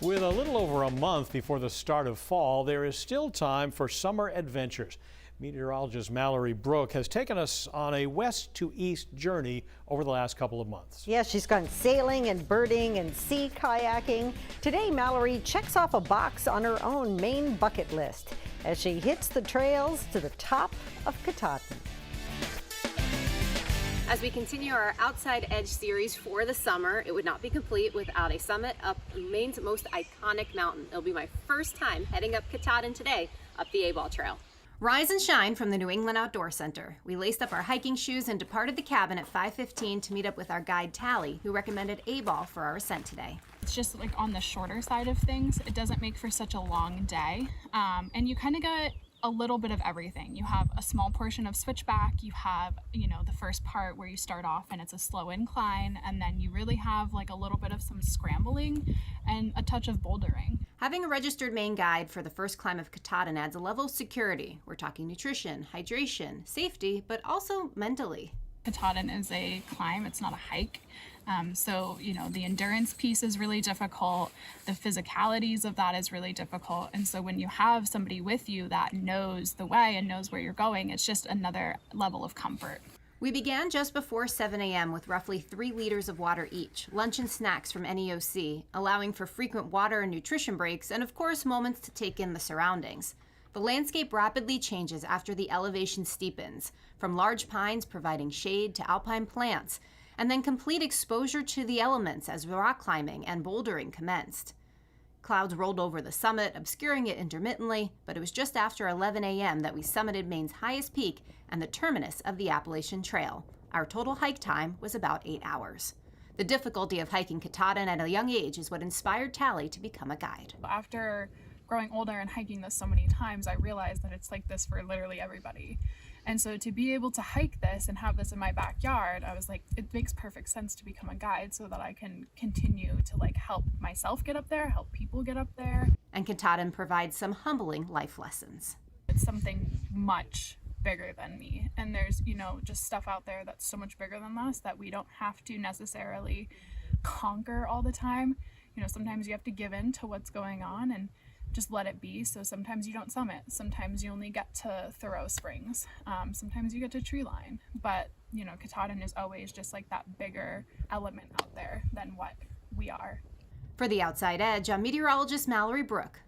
With a little over a month before the start of fall, there is still time for summer adventures. Meteorologist Mallory Brooke has taken us on a west to east journey over the last couple of months. Yeah, she's gone sailing and birding and sea kayaking. Today, Mallory checks off a box on her own Maine bucket list as she hits the trails to the top of Katahdin. As we continue our Outside Edge series for the summer, it would not be complete without a summit up Maine's most iconic mountain. It'll be my first time heading up Katahdin today, up the A-Ball Trail. Rise and shine from the New England Outdoor Center. We laced up our hiking shoes and departed the cabin at 5:15 to meet up with our guide Tally, who recommended A-Ball for our ascent today. It's just like on the shorter side of things. It doesn't make for such a long day, and you kind of get a little bit of everything. You have a small portion of switchback, you have, the first part where you start off and it's a slow incline, and then you really have like a little bit of some scrambling and a touch of bouldering. Having a registered Maine guide for the first climb of Katahdin adds a level of security. We're talking nutrition, hydration, safety, but also mentally. Katahdin is a climb, it's not a hike. So the endurance piece is really difficult. The physicalities of that is really difficult. And so when you have somebody with you that knows the way and knows where you're going, it's just another level of comfort. We began just before 7 a.m. with roughly 3 liters of water each, lunch and snacks from NEOC, allowing for frequent water and nutrition breaks, and of course moments to take in the surroundings. The landscape rapidly changes after the elevation steepens, from large pines providing shade to alpine plants, and then complete exposure to the elements as rock climbing and bouldering commenced. Clouds rolled over the summit, obscuring it intermittently, but it was just after 11 a.m. that we summited Maine's highest peak and the terminus of the Appalachian Trail. Our total hike time was about 8 hours. The difficulty of hiking Katahdin at a young age is what inspired Tally to become a guide. After growing older and hiking this so many times, I realized that it's like this for literally everybody. And so to be able to hike this and have this in my backyard, I was like, it makes perfect sense to become a guide so that I can continue to help myself get up there, help people get up there. And Katahdin provides some humbling life lessons. It's something much bigger than me. And there's, just stuff out there that's so much bigger than us that we don't have to necessarily conquer all the time. Sometimes you have to give in to what's going on and just let it be. So sometimes you don't summit, sometimes you only get to Thoreau Springs, sometimes you get to Tree Line, but Katahdin is always just like that bigger element out there than what we are. For the Outside Edge, I'm meteorologist Mallory Brooke.